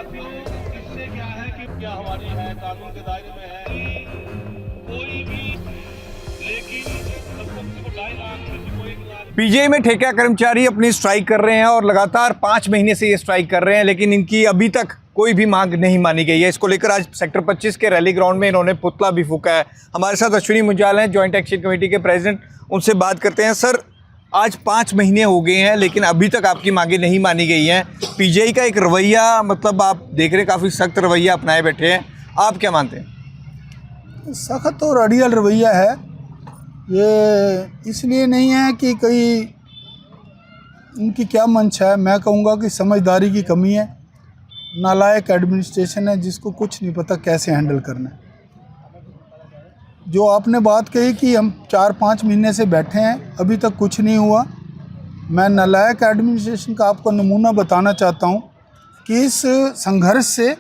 इससे क्या है कि क्या हमारी है कानून के दायरे में है कि कोई भी, लेकिन सबको किसी को 2.5 लाख, किसी को 1 लाख। पीजीआई में ठेका कर्मचारी अपनी स्ट्राइक कर रहे हैं और लगातार 5 महीने से ये स्ट्राइक कर रहे हैं, लेकिन इनकी अभी तक कोई भी मांग नहीं मानी गई है। इसको लेकर आज सेक्टर 25 के रैली ग्राउंड में इन्होंने पुतला भी फूंका है। हमारे साथ अश्विनी मुंजाल हैं, जॉइंट एक्शन कमेटी के प्रेसिडेंट, उनसे बात करते हैं। सर, आज 5 महीने हो गए हैं लेकिन अभी तक आपकी मांगें नहीं मानी गई हैं। पीजीआई का एक रवैया, मतलब आप देख रहे हैं काफ़ी सख्त रवैया अपनाए बैठे हैं, आप क्या मानते हैं? सख्त और अड़ियल रवैया है। ये इसलिए नहीं है कि कोई उनकी क्या मंशा है, मैं कहूँगा कि समझदारी की कमी है, नालायक एडमिनिस्ट्रेशन है जिसको कुछ नहीं पता कैसे हैंडल करना है। जो आपने बात कही कि हम 4-5 महीने से बैठे हैं, अभी तक कुछ नहीं हुआ। मैं नालायक एडमिनिस्ट्रेशन का आपको नमूना बताना चाहता हूँ कि इस संघर्ष से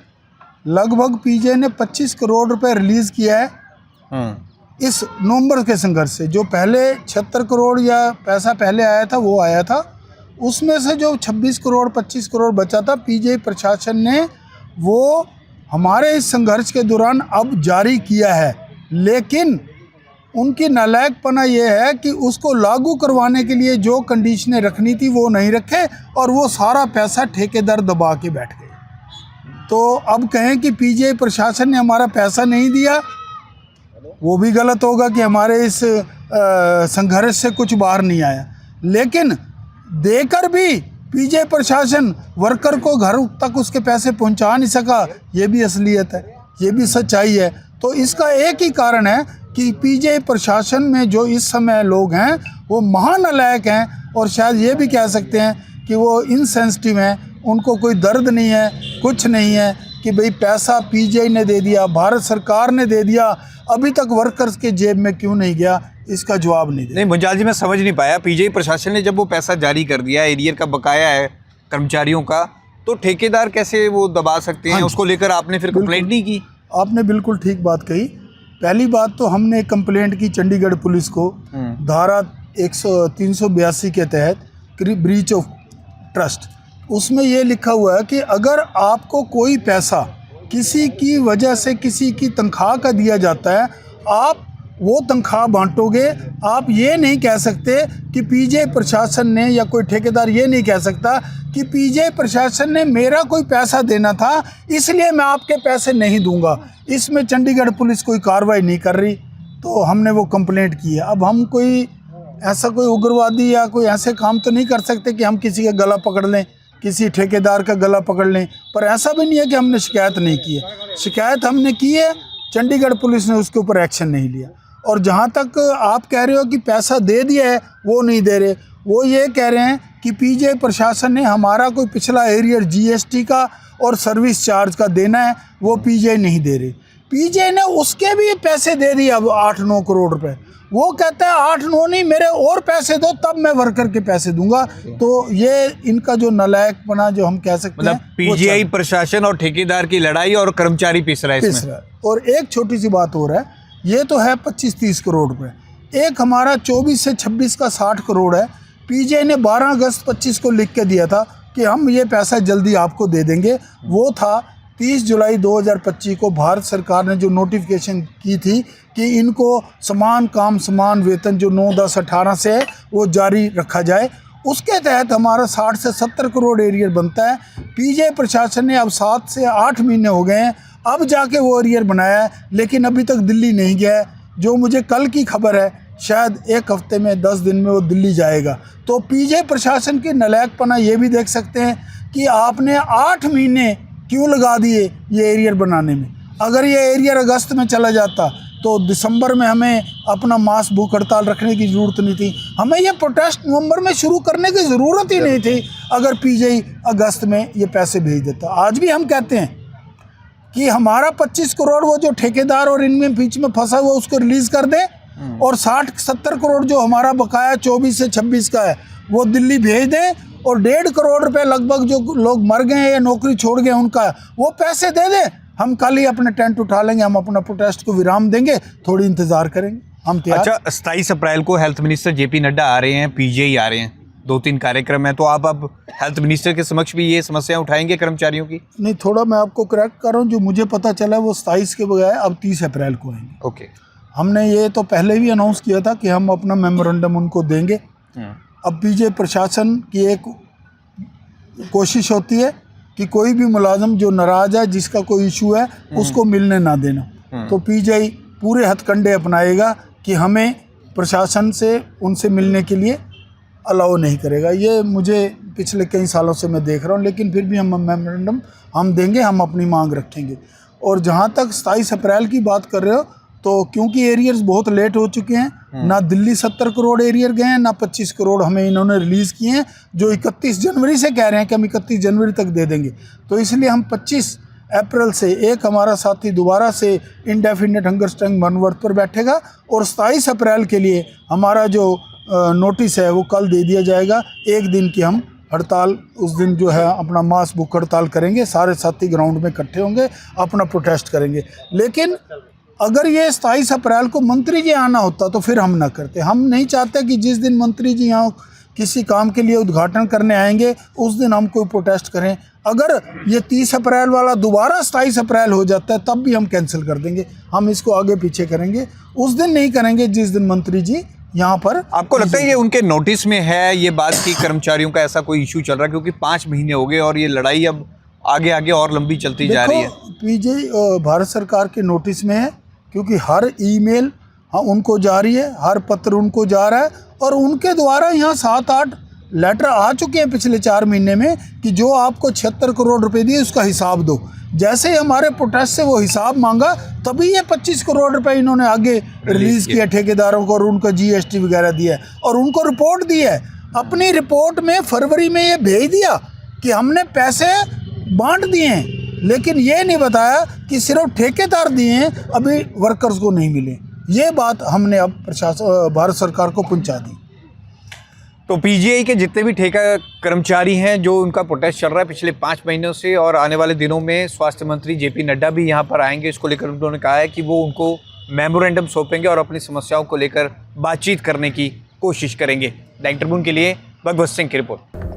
लगभग पीजीआई ने 25 करोड़ रुपए रिलीज़ किया है इस नवंबर के संघर्ष से। जो पहले 76 करोड़ या पैसा पहले आया था वो आया था, उसमें से जो 26 करोड़ 25 करोड़ बचा था, पीजीआई प्रशासन ने वो हमारे इस संघर्ष के दौरान अब जारी किया है। लेकिन उनकी नालायकपना ये है कि उसको लागू करवाने के लिए जो कंडीशनें रखनी थी वो नहीं रखे और वो सारा पैसा ठेकेदार दबा के बैठ गए। तो अब कहें कि पीजीआई प्रशासन ने हमारा पैसा नहीं दिया, वो भी गलत होगा कि हमारे इस संघर्ष से कुछ बाहर नहीं आया। लेकिन देकर भी पीजीआई प्रशासन वर्कर को घर तक उसके पैसे पहुंचा नहीं सका, ये भी असलियत है, ये भी सच्चाई है। तो इसका एक ही कारण है कि पीजीआई प्रशासन में जो इस समय लोग हैं वो महानालायक हैं और शायद ये भी कह सकते हैं कि वो इनसेंसिटिव हैं। उनको कोई दर्द नहीं है, कुछ नहीं है कि भाई पैसा पीजीआई ने दे दिया, भारत सरकार ने दे दिया, अभी तक वर्कर्स के जेब में क्यों नहीं गया, इसका जवाब नहीं दिया। नहीं मुंजाल जी, मैं समझ नहीं पाया, पीजीआई प्रशासन ने जब वो पैसा जारी कर दिया, एरियर का बकाया है कर्मचारियों का, तो ठेकेदार कैसे वो दबा सकते हैं? उसको लेकर आपने फिर कंप्लेंट नहीं की? आपने बिल्कुल ठीक बात कही। पहली बात तो हमने कंप्लेंट की चंडीगढ़ पुलिस को धारा 382 के तहत ब्रीच ऑफ ट्रस्ट। उसमें ये लिखा हुआ है कि अगर आपको कोई पैसा किसी की वजह से किसी की तनख्वाह का दिया जाता है, आप वो तनख्वाह बांटोगे। आप ये नहीं कह सकते कि पीजीआई प्रशासन ने या कोई ठेकेदार ये नहीं कह सकता कि पीजीआई प्रशासन ने मेरा कोई पैसा देना था इसलिए मैं आपके पैसे नहीं दूंगा। इसमें चंडीगढ़ पुलिस कोई कार्रवाई नहीं कर रही, तो हमने वो कंप्लेंट की है। अब हम कोई ऐसा कोई उग्रवादी या कोई ऐसे काम तो नहीं कर सकते कि हम किसी का गला पकड़ लें, किसी ठेकेदार का गला पकड़ लें, पर ऐसा भी नहीं है कि हमने शिकायत नहीं की है। शिकायत हमने की है, चंडीगढ़ पुलिस ने उसके ऊपर एक्शन नहीं लिया। और जहाँ तक आप कह रहे हो कि पैसा दे दिया है, वो नहीं दे रहे, वो ये कह रहे हैं कि पीजीआई प्रशासन ने हमारा कोई पिछला एरियर जीएसटी का और सर्विस चार्ज का देना है, वो पीजीआई नहीं दे रही। पीजीआई ने उसके भी पैसे दे दिए, अब 8-9 करोड़ रुपए। वो कहता है 8-9 नहीं, मेरे और पैसे दो तब मैं वर्कर के पैसे दूंगा। तो ये इनका जो नालायकपना जो हम कह सकते हैं, पीजीआई प्रशासन और ठेकेदार की लड़ाई और कर्मचारी पिस रहा है इसमें। और एक छोटी सी बात हो रहा है, ये तो है 25-30 करोड़ रुपए। एक हमारा 24 से 26 का 60 करोड़ है। पीजीआई ने 12 अगस्त 25 को लिख के दिया था कि हम ये पैसा जल्दी आपको दे देंगे। वो था 30 जुलाई 2025 को भारत सरकार ने जो नोटिफिकेशन की थी कि इनको समान काम समान वेतन जो 9, 10, 18 से है वो जारी रखा जाए। उसके तहत हमारा 60 से 70 करोड़ एरियर बनता है। पीजीआई प्रशासन ने अब 7 से 8 महीने हो गए हैं, अब जाके वो एरियर बनाया है, लेकिन अभी तक दिल्ली नहीं गया है। जो मुझे कल की खबर है, शायद 1 हफ्ते में 10 दिन में वो दिल्ली जाएगा। तो पीजीआई प्रशासन की नालायकपना ये भी देख सकते हैं कि आपने 8 महीने क्यों लगा दिए ये एरियर बनाने में। अगर ये एरियर अगस्त में चला जाता तो दिसंबर में हमें अपना मास भूख हड़ताल रखने की ज़रूरत नहीं थी। हमें ये प्रोटेस्ट नवंबर में शुरू करने की ज़रूरत ही नहीं थी अगर पीजीआई अगस्त में ये पैसे भेज देता। आज भी हम कहते हैं कि हमारा 25 करोड़ वो जो ठेकेदार और इनमें बीच में फंसा हुआ उसको रिलीज़ कर दे, और 60-70 करोड़ जो हमारा बकाया 24 से 26 का है वो दिल्ली भेज दें, और 1.5 करोड़ रुपए लगभग जो लोग मर गए या नौकरी छोड़ गए उनका वो पैसे दे दें। हम कल ही अपने टेंट उठा लेंगे, हम अपना प्रोटेस्ट को विराम देंगे, थोड़ी इंतजार करेंगे, हम तैयार। अच्छा, 27 अप्रैल को हेल्थ मिनिस्टर जेपी नड्डा आ रहे हैं, पीजीआई आ रहे हैं, 2-3 कार्यक्रम है, तो आप अब हेल्थ मिनिस्टर के समक्ष भी ये समस्या उठाएंगे कर्मचारियों की? नहीं, थोड़ा मैं आपको करेक्ट कर रहा हूँ, जो मुझे पता चला वो 27 के बजाय अब 30 अप्रैल को आएंगे। ओके। हमने ये तो पहले भी अनाउंस किया था कि हम अपना मेमोरेंडम उनको देंगे। अब पीजे प्रशासन की एक कोशिश होती है कि कोई भी मुलाजम जो नाराज़ है, जिसका कोई इशू है, उसको मिलने ना देना। तो पीजे पूरे हथकंडे अपनाएगा कि हमें प्रशासन से उनसे मिलने के लिए अलाउ नहीं करेगा। ये मुझे पिछले कई सालों से मैं देख रहा हूँ, लेकिन फिर भी हम मेमोरेंडम हम देंगे, हम अपनी मांग रखेंगे। और जहाँ तक 27 अप्रैल की बात कर रहे हो, तो क्योंकि एरियर्स बहुत लेट हो चुके हैं, ना दिल्ली 70 करोड़ एरियर गए हैं, ना 25 करोड़ हमें इन्होंने रिलीज़ किए हैं, जो 31 जनवरी से कह रहे हैं कि हम 31 जनवरी तक दे देंगे। तो इसलिए हम 25 अप्रैल से एक हमारा साथी दोबारा से इंडेफिनिट हंगर स्ट्राइक मनवर्थ पर बैठेगा, और 27 अप्रैल के लिए हमारा जो नोटिस है वो कल दे दिया जाएगा। एक दिन की हम हड़ताल उस दिन जो है अपना मास बुक हड़ताल करेंगे, सारे साथी ग्राउंड में इकट्ठे होंगे, अपना प्रोटेस्ट करेंगे। लेकिन अगर ये 27 अप्रैल को मंत्री जी आना होता तो फिर हम ना करते। हम नहीं चाहते कि जिस दिन मंत्री जी यहाँ किसी काम के लिए उद्घाटन करने आएंगे उस दिन हम कोई प्रोटेस्ट करें। अगर ये 30 अप्रैल वाला दोबारा 27 अप्रैल हो जाता है तब भी हम कैंसिल कर देंगे, हम इसको आगे पीछे करेंगे। उस दिन नहीं करेंगे जिस दिन मंत्री जी यहाँ पर। आपको लगता है ये उनके नोटिस में है ये बात कि कर्मचारियों का ऐसा कोई इशू चल रहा है? क्योंकि 5 महीने हो गए और ये लड़ाई अब आगे आगे और लंबी चलती जा रही है। पीजे भारत सरकार के नोटिस में है, क्योंकि हर ईमेल उनको जारी है, हर पत्र उनको जा रहा है, और उनके द्वारा यहाँ 7-8 लेटर आ चुके हैं पिछले 4 महीने में कि जो आपको 76 करोड़ रुपए दिए उसका हिसाब दो। जैसे ही हमारे प्रोटेस्ट से वो हिसाब मांगा तभी ये 25 करोड़ रुपए इन्होंने आगे रिलीज़ किया ठेकेदारों को, और उनका GST वगैरह दिया है, और उनको रिपोर्ट दी है। अपनी रिपोर्ट में फरवरी में ये भेज दिया कि हमने पैसे बांट दिए हैं, लेकिन ये नहीं बताया कि सिर्फ ठेकेदार दिए हैं, अभी वर्कर्स को नहीं मिले। ये बात हमने अब प्रशासन भारत सरकार को पहुंचा दी। तो पीजीआई के जितने भी ठेका कर्मचारी हैं जो उनका प्रोटेस्ट चल रहा है पिछले 5 महीनों से, और आने वाले दिनों में स्वास्थ्य मंत्री JP नड्डा भी यहाँ पर आएंगे, इसको लेकर उन्होंने कहा है कि वो उनको मेमोरेंडम सौंपेंगे और अपनी समस्याओं को लेकर बातचीत करने की कोशिश करेंगे। द इंटरव्यू के लिए भगवत सिंह की रिपोर्ट।